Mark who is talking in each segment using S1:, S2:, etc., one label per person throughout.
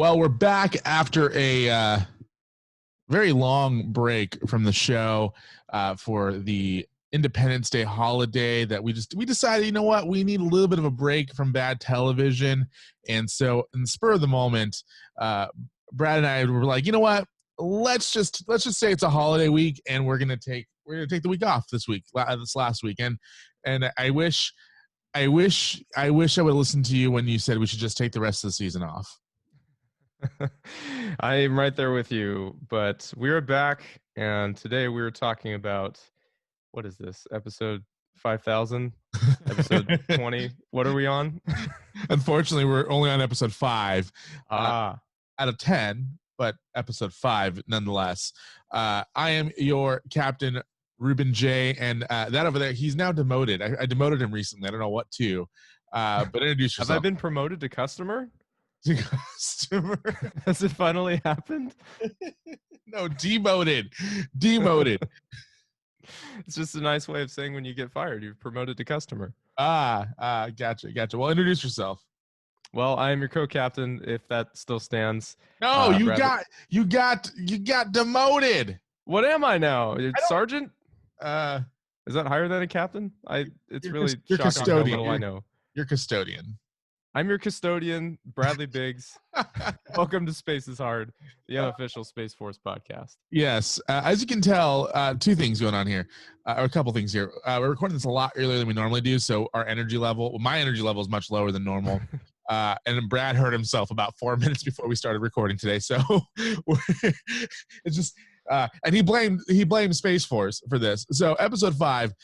S1: Well, we're back after a very long break from the show for the Independence Day holiday. That we decided, you know what, we need a little bit of a break from bad television, and so in the spur of the moment, Brad and I were like, you know what, let's just say it's a holiday week, and we're gonna take the week off this last weekend, and I wish I would have listened to you when you said we should just take the rest of the season off.
S2: I am right there with you, but we're back, and today we were talking about, what is this, episode 5,000? Episode 20? What are we on?
S1: Unfortunately, we're only on episode 5
S2: out
S1: of 10, but episode 5 nonetheless. I am your captain, Ruben J, and that over there, he's now demoted. I demoted him recently. I don't know what to, but introduce yourself.
S2: Have I been promoted to customer?
S1: Customer.
S2: Has it finally happened?
S1: No, demoted.
S2: It's just a nice way of saying when you get fired, you've promoted to customer.
S1: Gotcha. Well, introduce yourself.
S2: Well, I am your co-captain, if that still stands.
S1: No, you got demoted.
S2: What am I now? Sergeant? Is that higher than a captain? It's really
S1: you're
S2: shocking
S1: custodian.
S2: how little I know.
S1: You're custodian.
S2: I'm your custodian, Bradley Biggs. Welcome to Space is Hard, the unofficial Space Force podcast.
S1: Yes. As you can tell, two things going on here, or a couple things here. We're recording this a lot earlier than we normally do, so my energy level is much lower than normal. And Brad hurt himself about 4 minutes before we started recording today, so it's just and he blamed Space Force for this. So episode 5,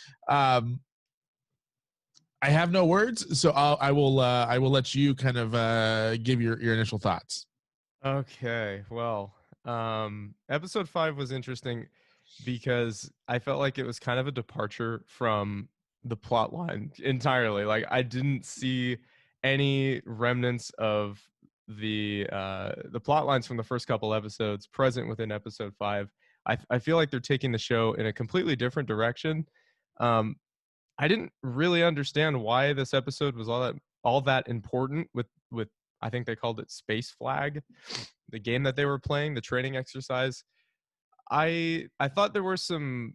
S1: I have no words, so I will let you kind of give your initial thoughts.
S2: Okay, well, episode 5 was interesting because I felt like it was kind of a departure from the plot line entirely. Like, I didn't see any remnants of the plot lines from the first couple episodes present within episode 5. I feel like they're taking the show in a completely different direction. I didn't really understand why this episode was all that important with I think they called it Space Flag, the game that they were playing, the training exercise. I thought there were some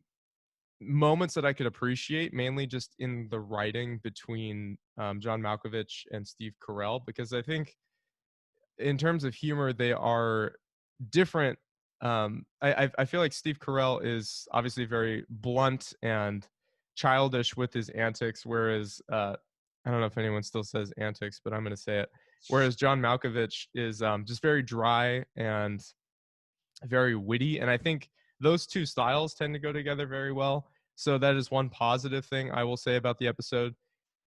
S2: moments that I could appreciate, mainly just in the writing between John Malkovich and Steve Carell, because I think in terms of humor, they are different. I feel like Steve Carell is obviously very blunt and childish with his antics, whereas I don't know if anyone still says antics, but I'm going to say it. Whereas John Malkovich is just very dry and very witty, and I think those two styles tend to go together very well. So that is one positive thing I will say about the episode.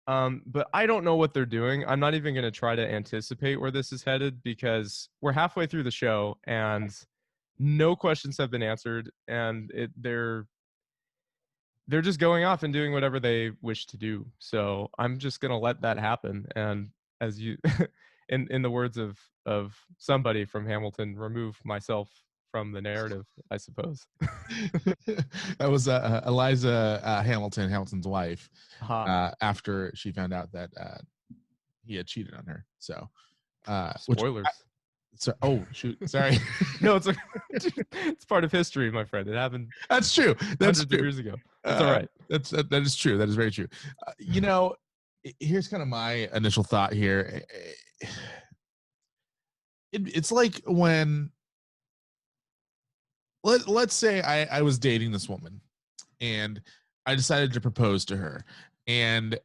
S2: But I don't know what they're doing. I'm not even going to try to anticipate where this is headed because we're halfway through the show and no questions have been answered, and they're just going off and doing whatever they wish to do. So I'm just going to let that happen. And as you, in the words of somebody from Hamilton, remove myself from the narrative, I suppose.
S1: That was Eliza Hamilton's wife, after she found out that he had cheated on her. So
S2: spoilers.
S1: Oh shoot! Sorry.
S2: No, it's part of history, my friend. It happened.
S1: That's true. That's true.
S2: Years ago. That's all right.
S1: That is true. That is very true. Here's kind of my initial thought here. It's like when let's say I was dating this woman, and I decided to propose to her, and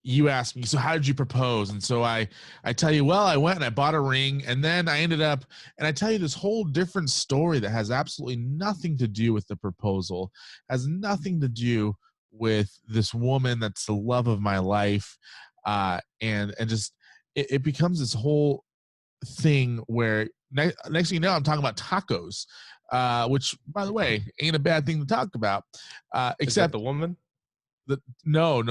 S1: you asked me, so how did you propose? And so I tell you, well, I went and I bought a ring, and then I ended up, and I tell you this whole different story that has absolutely nothing to do with the proposal, has nothing to do with this woman that's the love of my life, and just it becomes this whole thing where next thing you know, I'm talking about tacos, which, by the way, ain't a bad thing to talk about, except
S2: the woman.
S1: No.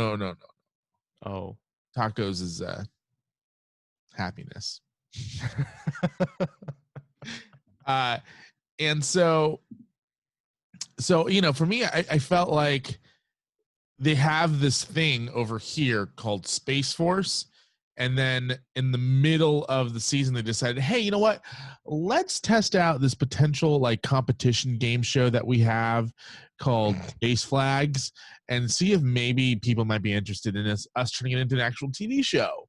S2: Oh,
S1: tacos is happiness. And so for me, I felt like they have this thing over here called Space Force, And then in the middle of the season, they decided, hey, you know what? Let's test out this potential like competition game show that we have called Space Flags and see if maybe people might be interested in us turning it into an actual TV show.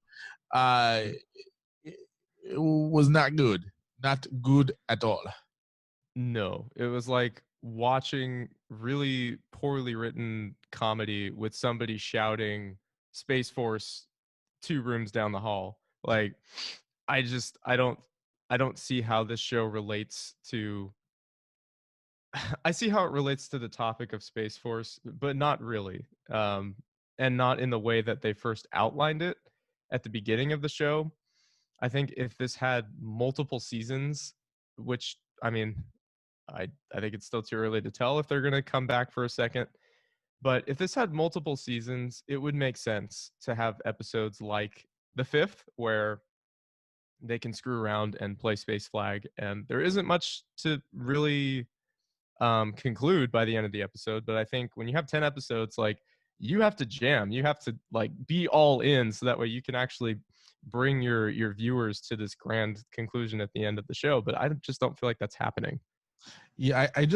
S1: It was not good. Not good at all.
S2: No, it was like watching really poorly written comedy with somebody shouting Space Force 2 rooms down the hall. Like I don't see how this show relates to I see how it relates to the topic of Space Force, but not really. And not in the way that they first outlined it at the beginning of the show. I think if this had multiple seasons, which I mean, I think it's still too early to tell if they're going to come back for a second. But if this had multiple seasons, it would make sense to have episodes like the fifth, where they can screw around and play Space Flag, and there isn't much to really conclude by the end of the episode. But I think when you have 10 episodes, like, you have to jam, you have to like be all in, so that way you can actually bring your viewers to this grand conclusion at the end of the show. But I just don't feel like that's happening.
S1: Yeah, I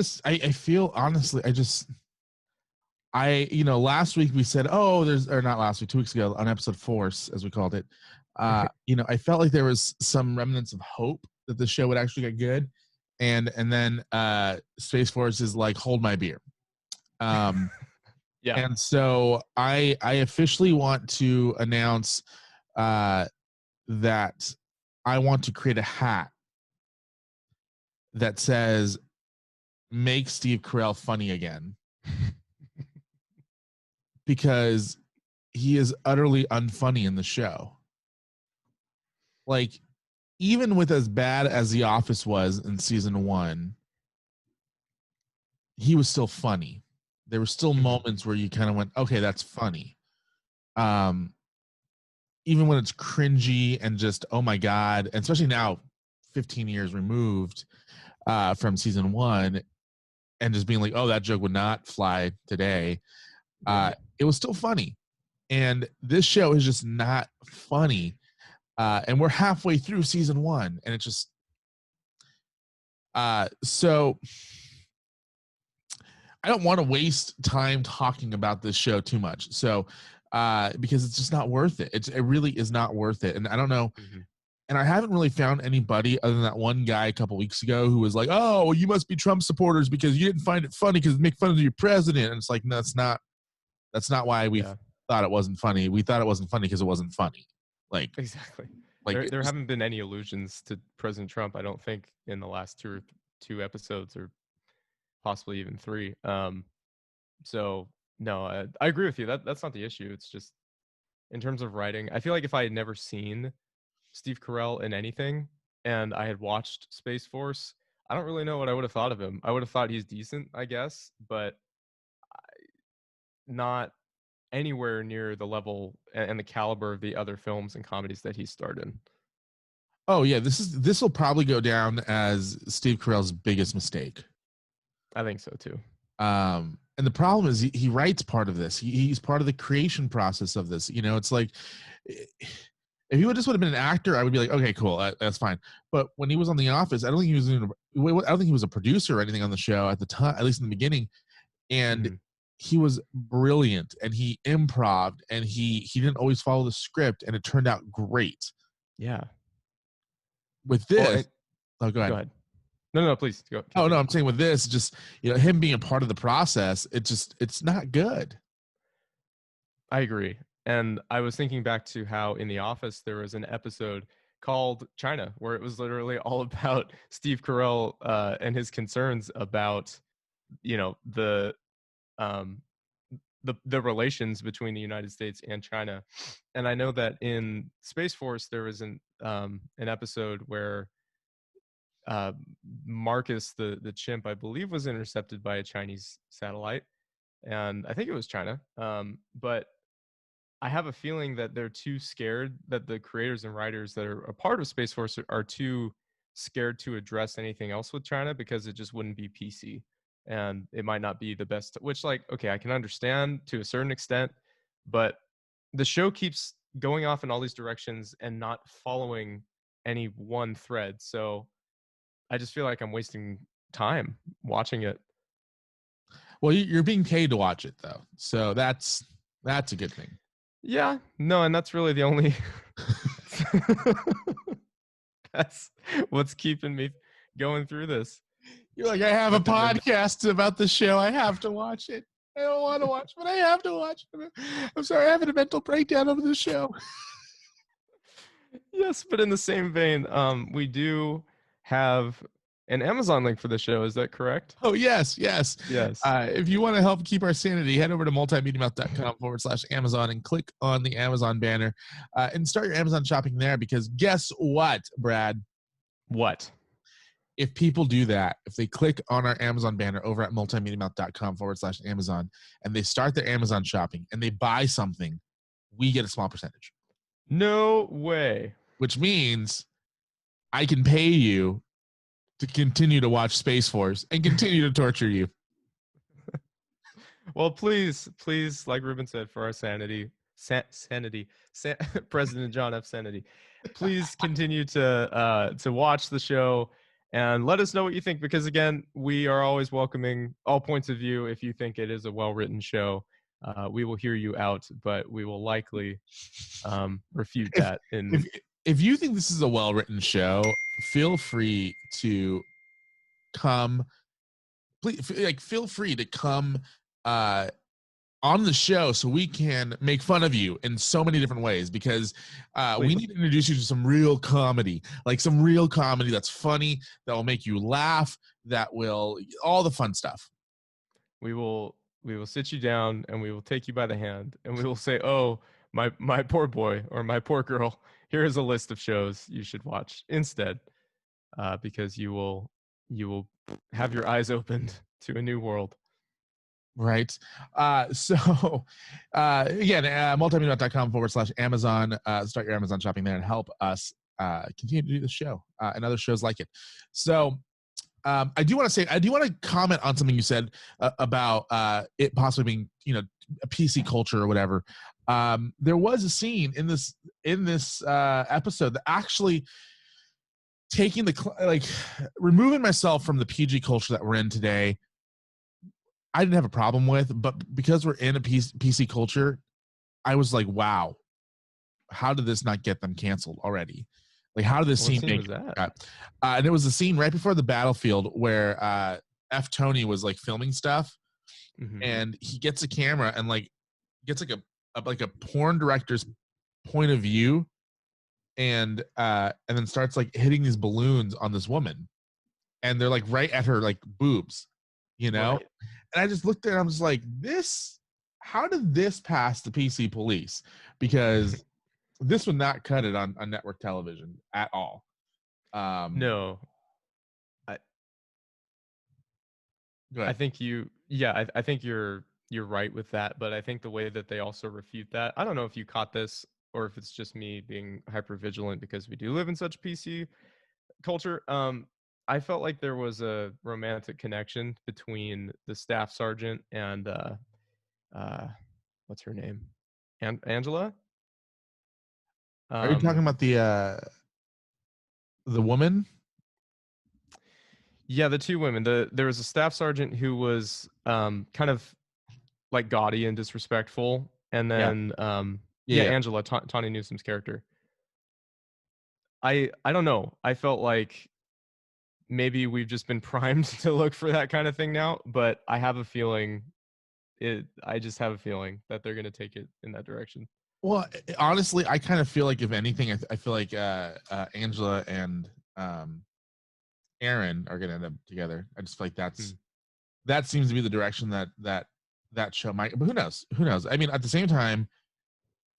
S1: feel honestly, last week we said, oh, or not last week, 2 weeks ago on episode Force, as we called it. I felt like there was some remnants of hope that the show would actually get good. And then Space Force is like, hold my beer.
S2: Yeah.
S1: And so I officially want to announce that I want to create a hat that says, make Steve Carell funny again. Because he is utterly unfunny in the show. Like, even with as bad as The Office was in season 1, he was still funny. There were still moments where you kind of went, okay, that's funny. Even when it's cringy and just, oh my God, and especially now, 15 years removed from season 1, and just being like, oh, that joke would not fly today. It was still funny. And this show is just not funny. And we're halfway through season 1, and it's just so I don't want to waste time talking about this show too much. So because it's just not worth it. It really is not worth it. And I don't know. And I haven't really found anybody other than that one guy a couple weeks ago who was like, oh, well, you must be Trump supporters because you didn't find it funny because make fun of your president. And it's like, no, that's not why we thought it wasn't funny. We thought it wasn't funny because it wasn't funny. Like,
S2: exactly.
S1: Like,
S2: there haven't been any allusions to President Trump, I don't think, in the last two episodes, or possibly even 3. So no, I agree with you. That's not the issue. It's just in terms of writing. I feel like if I had never seen Steve Carell in anything and I had watched Space Force, I don't really know what I would have thought of him. I would have thought he's decent, I guess, but not anywhere near the level and the caliber of the other films and comedies that he starred in.
S1: Oh yeah, this will probably go down as Steve Carell's biggest mistake.
S2: I think so too.
S1: And the problem is he writes part of this. He's part of the creation process of this. You know, it's like if he would just would have been an actor, I would be like, okay, cool, that's fine. But when he was on The Office, I don't think he was a producer or anything on the show at the time, at least in the beginning. And he was brilliant, and he improv'd, and he didn't always follow the script, and it turned out great.
S2: Yeah.
S1: With this, go ahead.
S2: Go ahead. No, please go.
S1: Oh no, I'm saying with this, just him being a part of the process, it's not good.
S2: I agree. And I was thinking back to how in The Office there was an episode called China, where it was literally all about Steve Carell and his concerns about, the relations between the United States and China. And I know that in Space Force there was an episode where Marcus, the chimp, I believe, was intercepted by a Chinese satellite, and I think it was China. But I have a feeling that they're too scared, that the creators and writers that are a part of Space Force are too scared to address anything else with China, because it just wouldn't be PC, and it might not be the best, which, like, okay, I can understand to a certain extent, but the show keeps going off in all these directions and not following any one thread. So I just feel like I'm wasting time watching it.
S1: Well, you're being paid to watch it though, so that's a good thing.
S2: Yeah, no, and that's really the only that's what's keeping me going through this.
S1: You're like, I have a podcast about the show. I have to watch it. I don't want to watch, but I have to watch it. I'm sorry, I'm having a mental breakdown over the show.
S2: Yes, but in the same vein, we do have an Amazon link for the show. Is that correct?
S1: Oh, yes.
S2: Yes.
S1: If you want to help keep our sanity, head over to multimediamouth.com/Amazon and click on the Amazon banner and start your Amazon shopping there, because guess what, Brad?
S2: What?
S1: If people do that, if they click on our Amazon banner over at multimediamouth.com/Amazon and they start their Amazon shopping and they buy something, we get a small percentage.
S2: No way.
S1: Which means I can pay you to continue to watch Space Force and continue to torture you.
S2: Well, please, like Ruben said, for our sanity, President John F. Sanity, please continue to watch the show and let us know what you think, because again, we are always welcoming all points of view. If you think it is a well-written show, we will hear you out, but we will likely refute that.
S1: If you think this is a well-written show, feel free to come. Please, feel free to come on the show so we can make fun of you in so many different ways, because we need to introduce you to some real comedy, like some real comedy that's funny, that will make you laugh, that will all the fun stuff.
S2: We will sit you down and we will take you by the hand and we will say, oh, my poor boy or my poor girl, here is a list of shows you should watch instead, because you will have your eyes opened to a new world.
S1: Right. So again, multimediamouth.com/Amazon. Start your Amazon shopping there and help us continue to do the show and other shows like it. So I do want to comment on something you said about it possibly being, a PC culture or whatever. There was a scene in this episode that actually taking removing myself from the PG culture that we're in today, I didn't have a problem with, but because we're in a PC culture, I was like, wow, how did this not get them canceled already? Like, how did this scene make that? And it was a scene right before the battlefield where F. Tony was like filming stuff, and he gets a camera and gets like a porn director's point of view, and then starts like hitting these balloons on this woman, and they're like right at her like boobs, Right. And I just looked at it and I was like, how did this pass the PC police? Because this would not cut it on network television at all.
S2: No. I think I think you're right with that, but I think the way that they also refute that, I don't know if you caught this or if it's just me being hyper vigilant because we do live in such PC culture. I felt like there was a romantic connection between the staff sergeant and what's her name? Angela?
S1: Are you talking about the woman?
S2: Yeah, the two women. There was a staff sergeant who was kind of like gaudy and disrespectful, and then Angela, Tawny Newsom's character. I don't know. I felt like maybe we've just been primed to look for that kind of thing now, but I have a feeling I just have a feeling that they're going to take it in that direction.
S1: Well, honestly, I kind of feel like, if anything, I feel like Angela and Aaron are going to end up together. I just feel like that seems to be the direction that show might, but who knows? I mean, at the same time,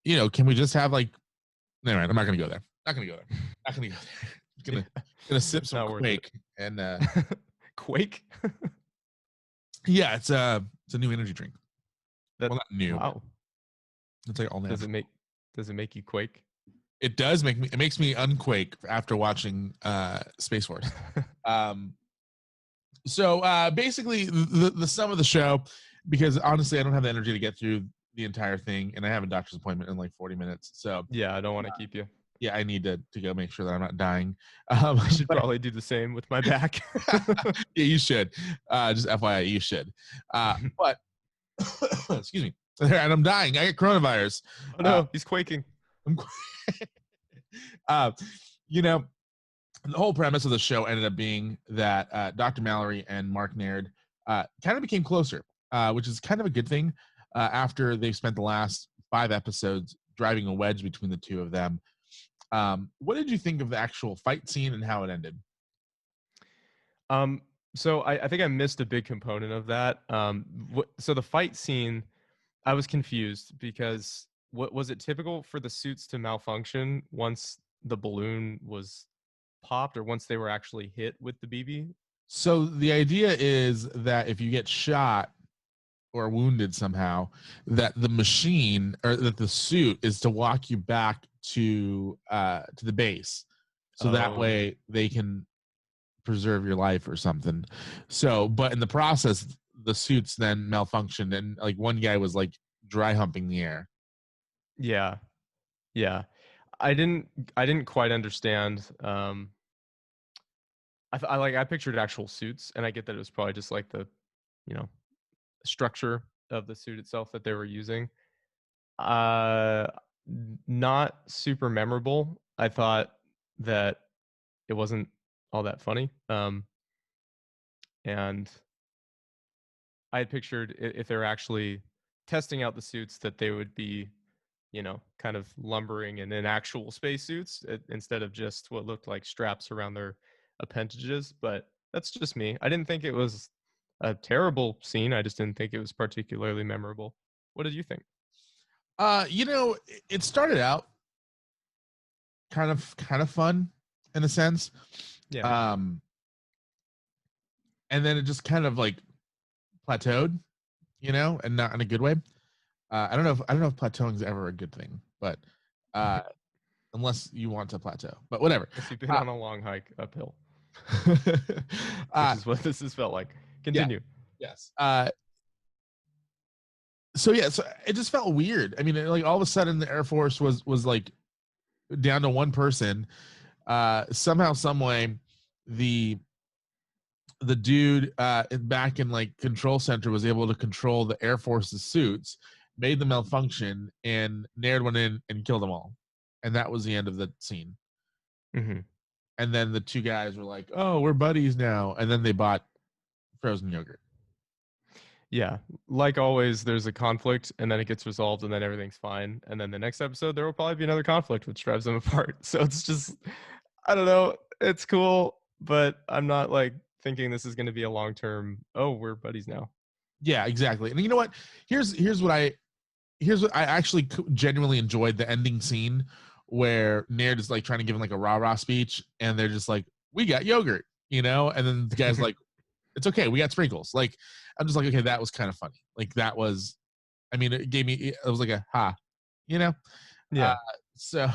S1: can we just have never mind, I'm not going to go there. Not going to go there. Gonna sip some Quake and
S2: Quake.
S1: Yeah, it's a new energy drink. Well, not new.
S2: Wow.
S1: It's like all natural.
S2: Does it make you quake?
S1: It does make me. It makes me unquake after watching Space Force. So basically, the sum of the show, because honestly, I don't have the energy to get through the entire thing, and I have a doctor's appointment in like 40 minutes. So
S2: Yeah, I don't want to keep you.
S1: yeah, I need to go make sure that I'm not dying.
S2: I should
S1: But
S2: probably do the same with my back.
S1: yeah, you should. Just FYI, you should. But excuse me, and I'm dying. I get coronavirus.
S2: Oh no, he's quaking.
S1: I'm, uh, you know, the whole premise of the show ended up being that Dr. Mallory and Mark Naird kind of became closer, which is kind of a good thing. After they've spent the last 5 episodes driving a wedge between the two of them. What did you think of the actual fight scene and how it ended?
S2: So I think I missed a big component of that. So the fight scene, I was confused because what was it typical for the suits to malfunction once the balloon was popped or once they were actually hit with the BB?
S1: So the idea is that if you get shot or wounded somehow, that the machine or that the suit is to walk you back to the base, so that way they can preserve your life or something. So, but in the process, the suits then malfunctioned, and like one guy was like dry humping the air.
S2: Yeah, yeah. I didn't quite understand. I pictured actual suits, and I get that it was probably just like the, you know, structure of the suit itself that they were using. Not super memorable. I thought that it wasn't all that funny. And I had pictured if they're actually testing out the suits that they would be, kind of lumbering in actual spacesuits instead of just what looked like straps around their appendages. But that's just me. I didn't think it was a terrible scene. I just didn't think it was particularly memorable. What did you think?
S1: It started out kind of fun in a sense.
S2: Yeah.
S1: And then it just kind of like plateaued, and not in a good way. I don't know if plateauing is ever a good thing, but unless you want to plateau, but whatever.
S2: If you've been on a long hike uphill,
S1: which
S2: is what this has felt like. Continue.
S1: Yeah, yes. So it just felt weird. I mean, like all of a sudden the Air Force was like down to one person. Somehow, some way, the dude back in like control center was able to control the Air Force's suits, made them malfunction, and Naird went in and killed them all. And that was the end of the scene.
S2: Mm-hmm.
S1: And then the two guys were like, "Oh, we're buddies now." And then they bought frozen yogurt.
S2: Yeah, like always, there's a conflict, and then it gets resolved, and then everything's fine. And then the next episode, there will probably be another conflict, which drives them apart. So it's just, I don't know. It's cool, but I'm not like thinking this is going to be a long term. Oh, we're buddies now.
S1: Yeah, exactly. And you know what? Here's what I actually genuinely enjoyed the ending scene where Naird is like trying to give him like a rah-rah speech, and they're just like, "We got yogurt," and then the guy's like, "It's okay, we got sprinkles." Like, I'm just like, okay, that was kind of funny. Like that was, I mean, it was like a ha,
S2: Yeah.
S1: So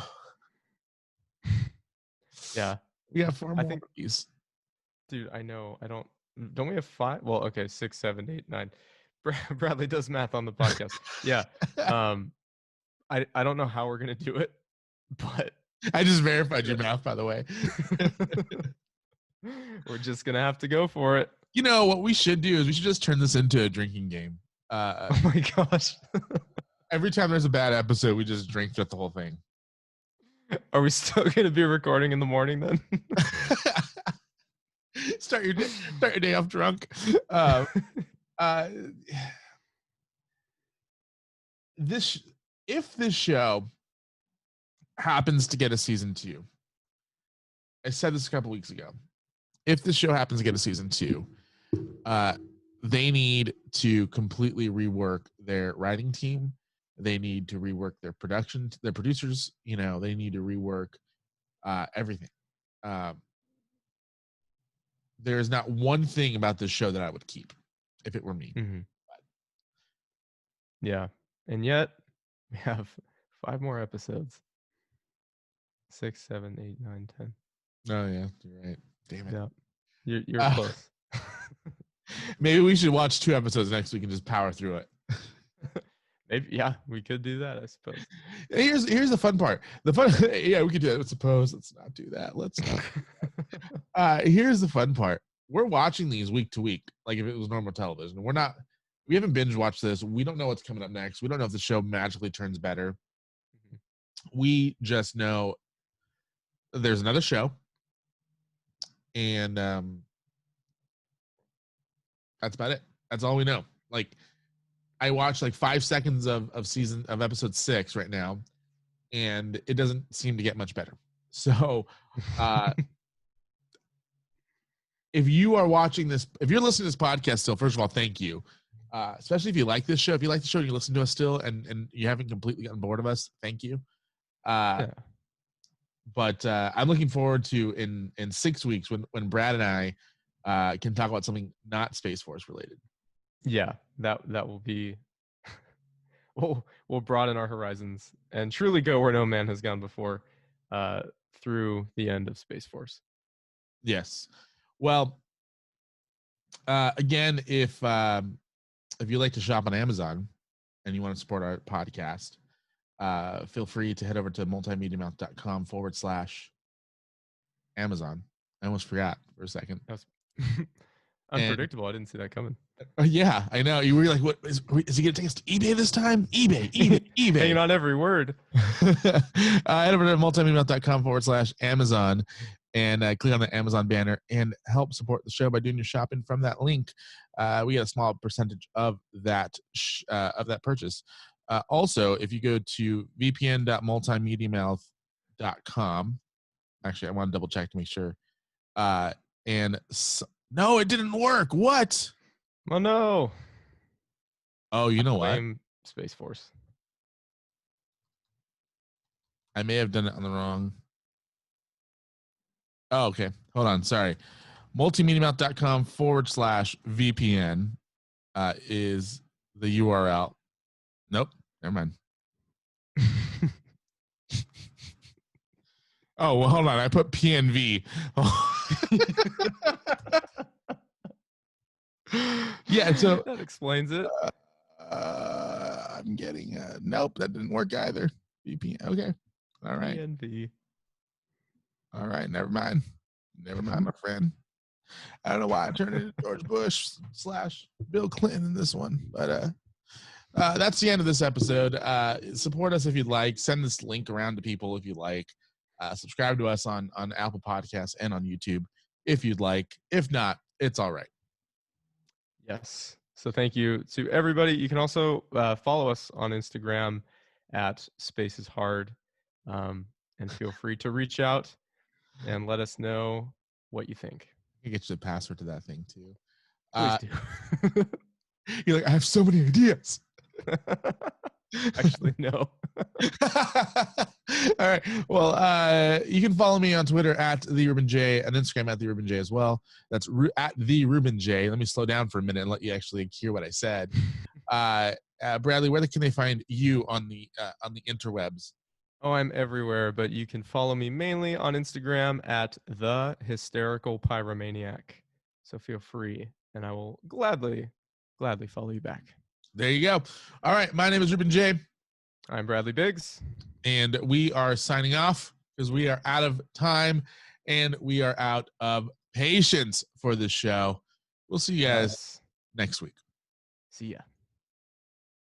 S2: yeah,
S1: we got 4 more of these.
S2: Dude, I know. Don't we have 5? Well, okay, 6, 7, 8, 9. Bradley does math on the podcast. Yeah. I don't know how we're gonna do it, but
S1: I just verified your math, by the way.
S2: We're just gonna have to go for it.
S1: You know what we should do is we should just turn this into a drinking game.
S2: Oh my gosh!
S1: Every time there's a bad episode, we just drink through the whole thing.
S2: Are we still gonna be recording in the morning then?
S1: Start your day off drunk. If this show happens to get a season 2, I said this a couple weeks ago. If this show happens to get a season 2, they need to completely rework their writing team. They need to rework their production, their producers. They need to rework everything. There's not one thing about this show that I would keep if it were me.
S2: Mm-hmm. Yeah, and yet we have 5 more episodes. 6, 7, 8, 9, 10.
S1: Oh yeah, you're right. Damn it.
S2: Yeah, you're close.
S1: Maybe we should watch 2 episodes next week and just power through it.
S2: Maybe, yeah, we could do that, I suppose.
S1: Here's the fun part. The fun, yeah, we could do that. Let's suppose. Let's not do that. Let's not. Here's the fun part. We're watching these week to week, like if it was normal television. We haven't binge watched this. We don't know what's coming up next. We don't know if the show magically turns better. We just know there's another show, and that's about it. That's all we know. Like, I watched like 5 seconds of episode 6 right now, and it doesn't seem to get much better. So, if you are watching this, if you're listening to this podcast still, first of all, thank you. Especially if you like this show. If you like the show and you listen to us still, and you haven't completely gotten bored of us, thank you.
S2: Yeah.
S1: But I'm looking forward to in 6 weeks when Brad and I can talk about something not Space Force related.
S2: Yeah, that will be. We'll broaden our horizons and truly go where no man has gone before, through the end of Space Force.
S1: Yes. Well, again, if you like to shop on Amazon and you want to support our podcast, feel free to head over to multimediamouth.com/Amazon. I almost forgot for a second.
S2: Unpredictable. I didn't see that coming.
S1: Yeah, I know. You were like, "What is he going to take us to eBay this time?" eBay.
S2: Hanging on every word.
S1: Head over to multimediamouth.com/Amazon and click on the Amazon banner and help support the show by doing your shopping from that link. We get a small percentage of that purchase. Also, if you go to vpn.multimediamouth.com, actually, I want to double check to make sure. No, it didn't work. What?
S2: Oh no.
S1: Oh, you know what?
S2: Space Force.
S1: I may have done it on the wrong. Oh, okay. Hold on. Sorry. multimediamouth.com/VPN is the URL. Nope. Never mind. Oh, well, hold on. I put PNV. Yeah, so
S2: that explains it.
S1: I'm getting nope, that didn't work either. VPN. Okay. All right.
S2: PNV.
S1: All right, never mind. Never mind, my friend. I don't know why I turned it into George Bush / Bill Clinton in this one, but that's the end of this episode. Support us if you'd like. Send this link around to people if you'd like. Subscribe to us on Apple Podcasts and on YouTube if you'd like. If not, it's all right.
S2: Yes. So thank you to everybody. You can also follow us on Instagram at Space is Hard, and feel free to reach out and let us know what you think.
S1: I can get you the password to that thing too.
S2: Please do.
S1: You're like, I have so many ideas.
S2: Actually, no.
S1: All right. Well, you can follow me on Twitter at the Ruben J and Instagram at the Ruben J as well. That's at the Ruben J. Let me slow down for a minute and let you actually hear what I said. Bradley, where can they find you on the interwebs?
S2: Oh, I'm everywhere, but you can follow me mainly on Instagram at the Hysterical Pyromaniac. So feel free, and I will gladly follow you back.
S1: There you go. All right. My name is Ruben J.
S2: I'm Bradley Biggs.
S1: And we are signing off because we are out of time and we are out of patience for this show. We'll see you guys next week.
S2: See ya.